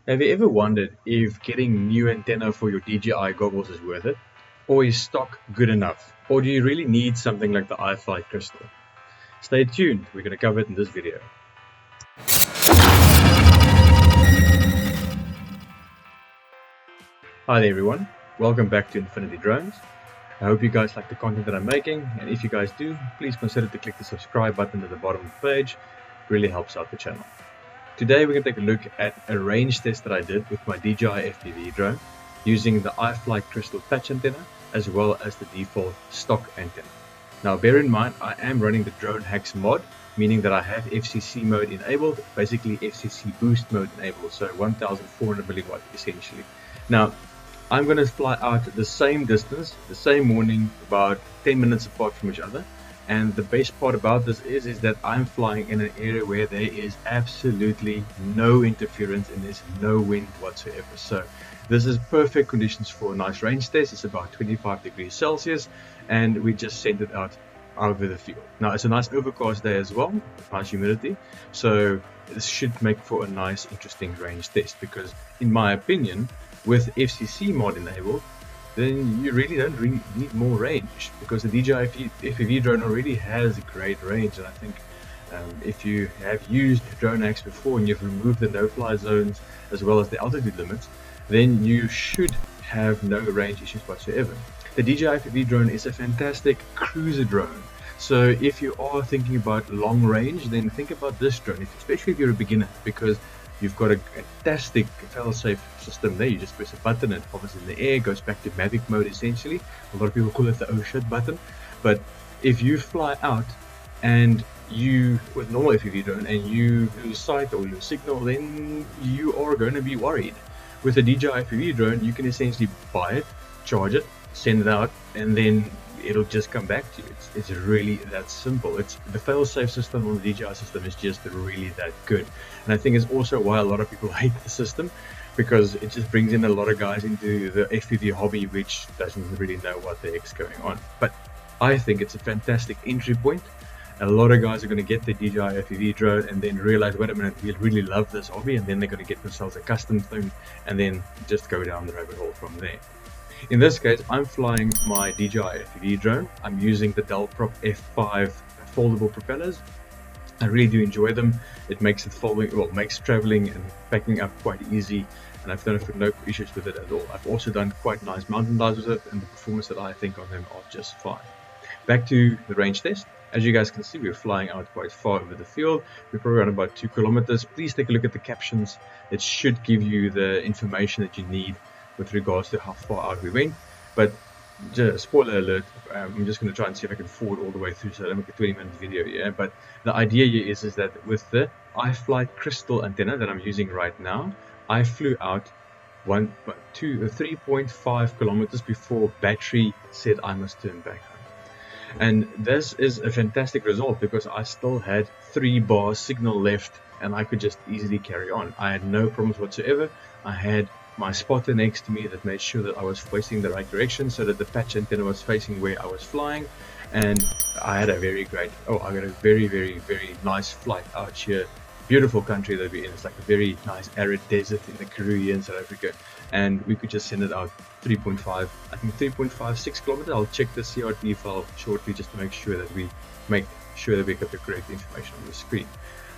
Have you ever wondered if getting new antenna for your DJI goggles is worth it? Or is stock good enough? Or do you really need something like the iFlight crystal? Stay tuned, we're going to cover it in this video. Hi there everyone, welcome back to Infinity Drones. I hope you guys like the content that I'm making, and if you guys do, please consider to click the subscribe button at the bottom of the page. It really helps out the channel. Today we're going to take a look at a range test that I did with my DJI FPV drone using the iFlight crystal patch antenna as well as the default stock antenna. Now bear in mind I am running the Dronehacks mod, meaning that I have FCC mode enabled, basically FCC boost mode enabled, so 1400 milliwatt essentially. Now I'm going to fly out the same distance, the same morning, about 10 minutes apart from each other. And the best part about this is that I'm flying in an area where there is absolutely no interference and there's no wind whatsoever. So this is perfect conditions for a nice range test. It's about 25 degrees Celsius and we just sent it out over the field. Now it's a nice overcast day as well, with nice humidity. So this should make for a nice interesting range test because in my opinion, with FCC mod enabled, then you really don't need more range because the DJI FPV drone already has a great range. And I think if you have used Dronehacks before and you've removed the no-fly zones as well as the altitude limits, then you should have no range issues whatsoever. The DJI FPV drone is a fantastic cruiser drone. So if you are thinking about long range, then think about this drone, especially if you're a beginner, because you've got a fantastic fail-safe system there. You just press a button and it hovers in the air, goes back to Mavic mode essentially. A lot of people call it the oh shit button. But if you fly out and you, with normal FPV drone, and you lose sight or lose signal, then you are going to be worried. With a DJI FPV drone, you can essentially buy it, charge it, send it out, and then it'll just come back to you. It's really that simple. It's the fail-safe system on the DJI system is just really that good. And I think it's also why a lot of people hate the system, because it just brings in a lot of guys into the FPV hobby which doesn't really know what the heck's going on. But I think it's a fantastic entry point. A lot of guys are going to get the DJI FPV drone and then realize, wait a minute, we really love this hobby, and then they're going to get themselves a custom thing and then just go down the rabbit hole from there. In this case, I'm flying my DJI FPV drone. I'm using the Dalprop F5 foldable propellers. I really do enjoy them. It makes it makes traveling and packing up quite easy, and I've done no issues with it at all. I've also done quite nice mountain dives with it, and the performance that I think on them are just fine. Back to the range test. As you guys can see, we're flying out quite far over the field. We're probably around about 2 kilometers. Please take a look at the captions. It should give you the information that you need with regards to how far out we went. But just spoiler alert, I'm just going to try and see if I can forward all the way through so I don't make a 20-minute video here. But the idea here is that with the iFlight crystal antenna that I'm using right now, I flew out 3.5 kilometers before battery said I must turn back home. And this is a fantastic result because I still had 3 bars signal left and I could just easily carry on. I had no problems whatsoever. I had my spotter next to me that made sure that I was facing the right direction so that the patch antenna was facing where I was flying, and I had a very very nice flight out here. Beautiful country that we're in. It's like a very nice arid desert in the Karoo in South Africa, and we could just send it out 3.56 kilometers. I'll check the CRT file shortly just to make sure that we got the correct information on the screen.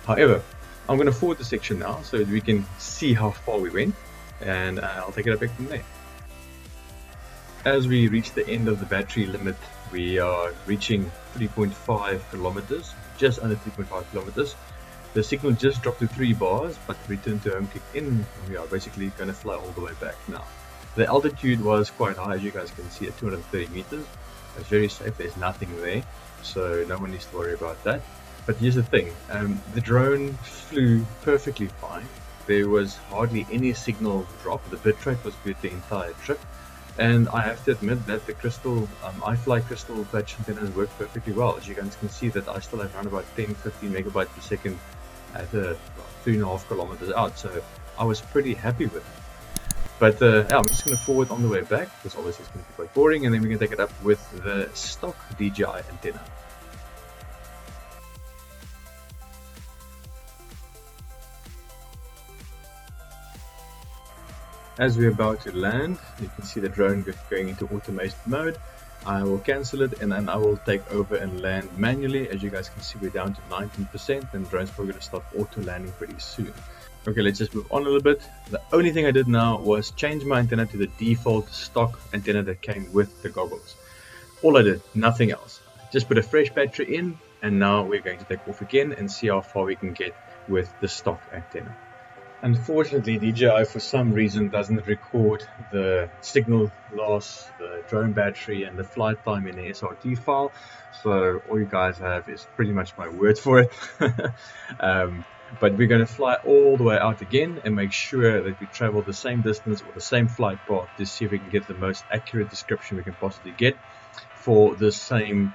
However, I'm going to forward the section now so that we can see how far we went, and I'll take it up back from there. As we reach the end of the battery limit, we are reaching 3.5 kilometers, just under 3.5 kilometers. The signal just dropped to 3 bars, but return to home kicked in, and we are basically going to fly all the way back now. The altitude was quite high, as you guys can see, at 230 meters. It's very safe, there's nothing there, so no one needs to worry about that. But here's the thing, the drone flew perfectly fine. There was hardly any signal drop. The bitrate was good the entire trip, and I have to admit that the crystal iFlight crystal patch antennas work perfectly well. As you guys can see that I still have around about 10-15 megabytes per second at 3.5 kilometers out, so I was pretty happy with it. But yeah, I'm just going to forward on the way back because obviously it's going to be quite boring, and then we can take it up with the stock DJI antenna. As we're about to land, you can see the drone going into automation mode. I will cancel it and then I will take over and land manually. As you guys can see, we're down to 19% and the drone's probably going to start auto landing pretty soon. Okay, let's just move on a little bit. The only thing I did now was change my antenna to the default stock antenna that came with the goggles. All I did, nothing else. Just put a fresh battery in, and now we're going to take off again and see how far we can get with the stock antenna. Unfortunately, DJI for some reason doesn't record the signal loss, the drone battery and the flight time in the SRT file, so all you guys have is pretty much my word for it. But we're going to fly all the way out again and make sure that we travel the same distance or the same flight path to see if we can get the most accurate description we can possibly get for the same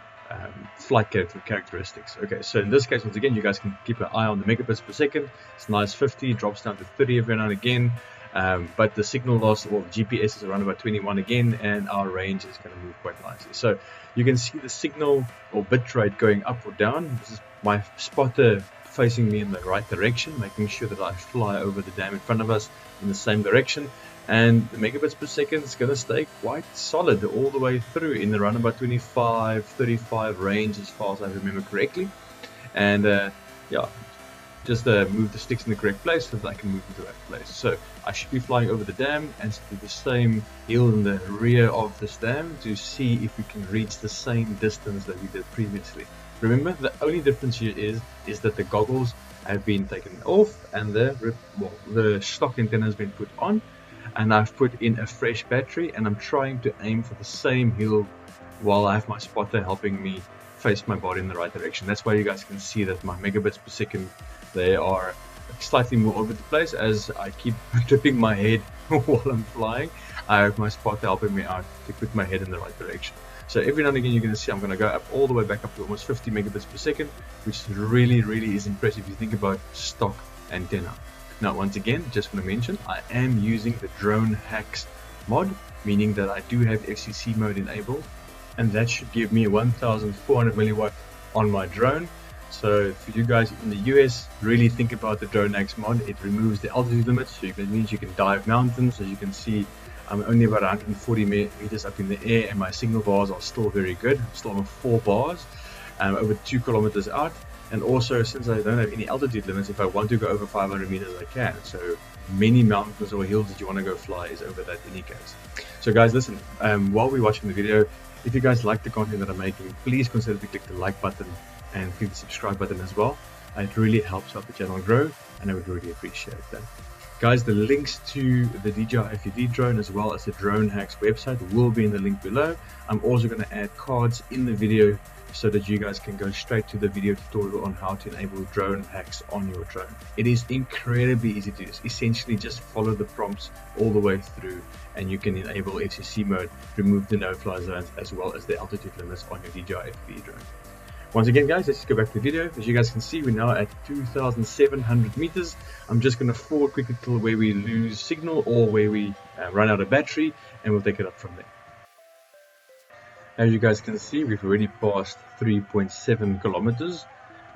flight characteristics. Okay, so in this case, once again, you guys can keep an eye on the megabits per second. It's nice 50, drops down to 30 every now and again, but the signal loss, well, GPS is around about 21 again, and our range is going to move quite nicely. So you can see the signal or bit rate going up or down. This is my spotter facing me in the right direction, making sure that I fly over the dam in front of us in the same direction, and the megabits per second is going to stay quite solid all the way through in the around about 25-35 range as far as I remember correctly. And yeah, just move the sticks in the correct place so that I can move into that place. So I should be flying over the dam and to the same hill in the rear of this dam to see if we can reach the same distance that we did previously. Remember, the only difference here is that the goggles have been taken off and the stock antenna has been put on, and I've put in a fresh battery, and I'm trying to aim for the same hill while I have my spotter helping me face my body in the right direction. That's why you guys can see that my megabits per second, they are slightly more over the place as I keep tripping my head while I'm flying. I have my spotter helping me out to put my head in the right direction. So every now and again you're going to see I'm going to go up all the way back up to almost 50 megabits per second, which really is impressive if you think about stock antenna. Now once again, just want to mention, I am using the Dronehacks mod, meaning that I do have FCC mode enabled, and that should give me 1400 milliwatt on my drone. So for you guys in the US, really think about the Dronehacks mod. It removes the altitude limits, so that means you can dive mountains. As you can see, I'm only about 140 meters up in the air, and my signal bars are still very good. I'm still on 4 bars, over 2 kilometers out. And also, since I don't have any altitude limits, if I want to go over 500 meters, I can. So many mountains or hills that you want to go fly is over that in any case. So guys, listen, while we're watching the video, if you guys like the content that I'm making, please consider to click the like button and click the subscribe button as well. It really helps out the channel grow, and I would really appreciate that. Guys, the links to the DJI FPV drone as well as the Dronehacks website will be in the link below. I'm also going to add cards in the video so that you guys can go straight to the video tutorial on how to enable Dronehacks on your drone. It is incredibly easy to use. Essentially just follow the prompts all the way through and you can enable FCC mode, remove the no-fly zones as well as the altitude limits on your DJI FPV drone. Once again guys, let's go back to the video. As you guys can see, we're now at 2,700 meters. I'm just going to forward quickly till where we lose signal or where we run out of battery, and we'll take it up from there. As you guys can see, we've already passed 3.7 kilometers,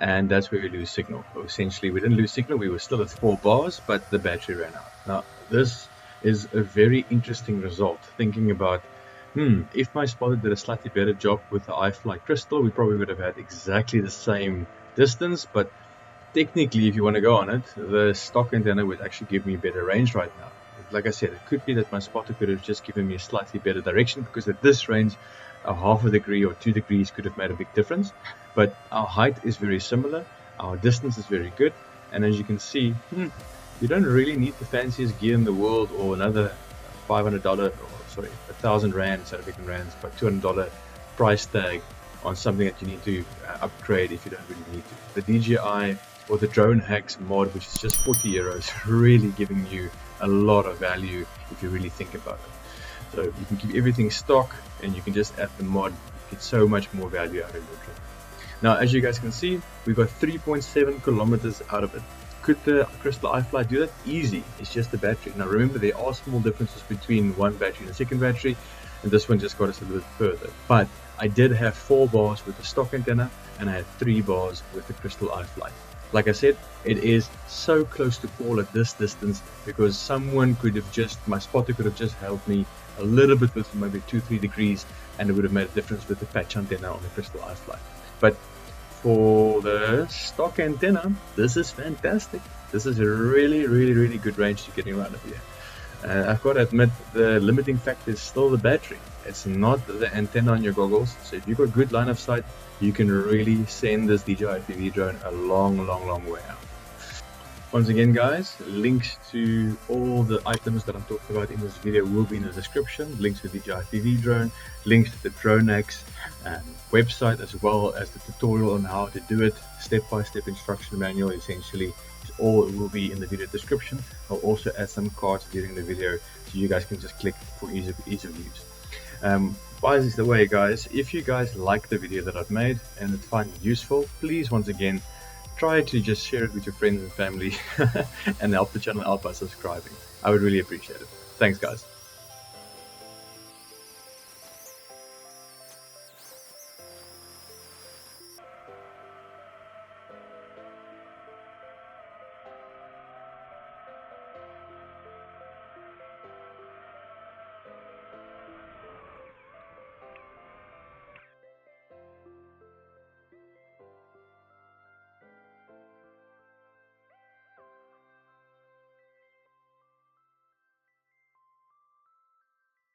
and that's where we lose signal. So essentially, we didn't lose signal, we were still at 4 bars, but the battery ran out. Now, this is a very interesting result, thinking about if my spotter did a slightly better job with the iFlight crystal, we probably would have had exactly the same distance, but technically, if you want to go on it, the stock antenna would actually give me better range right now. Like I said, it could be that my spotter could have just given me a slightly better direction, because at this range, a half a degree or 2 degrees could have made a big difference. But our height is very similar, our distance is very good, and as you can see, you don't really need the fanciest gear in the world or another $500 sorry, 1,000 Rand, South African rands, but $200 price tag on something that you need to upgrade if you don't really need to. The DJI or the Dronehacks mod, which is just 40 euros, really giving you a lot of value if you really think about it. So you can keep everything stock and you can just add the mod, get so much more value out of your drone. Now, as you guys can see, we've got 3.7 kilometers out of it. Could the Crystal iFlight do that? Easy. It's just the battery. Now remember, there are small differences between one battery and the second battery, and this one just got us a little bit further. But I did have 4 bars with the stock antenna, and I had 3 bars with the Crystal iFlight. Like I said, it is so close to fall at this distance because someone could have my spotter could have just helped me a little bit with maybe 2-3 degrees, and it would have made a difference with the patch antenna on the Crystal iFlight. But for the stock antenna, this is fantastic. This is a really good range to getting around over here. I've got to admit, the limiting factor is still the battery. It's not the antenna on your goggles. So if you've got good line of sight, you can really send this DJI FPV drone a long way out. Once again, guys, links to all the items that I'm talking about in this video will be in the description. Links to the DJI FPV drone, links to the Dronehacks website, as well as the tutorial on how to do it, step-by-step instruction manual. Essentially, all will be in the video description. I'll also add some cards during the video so you guys can just click for ease of use. By the way, guys, if you guys like the video that I've made and find it useful, please once again try to just share it with your friends and family and help the channel out by subscribing. I would really appreciate it. Thanks, guys.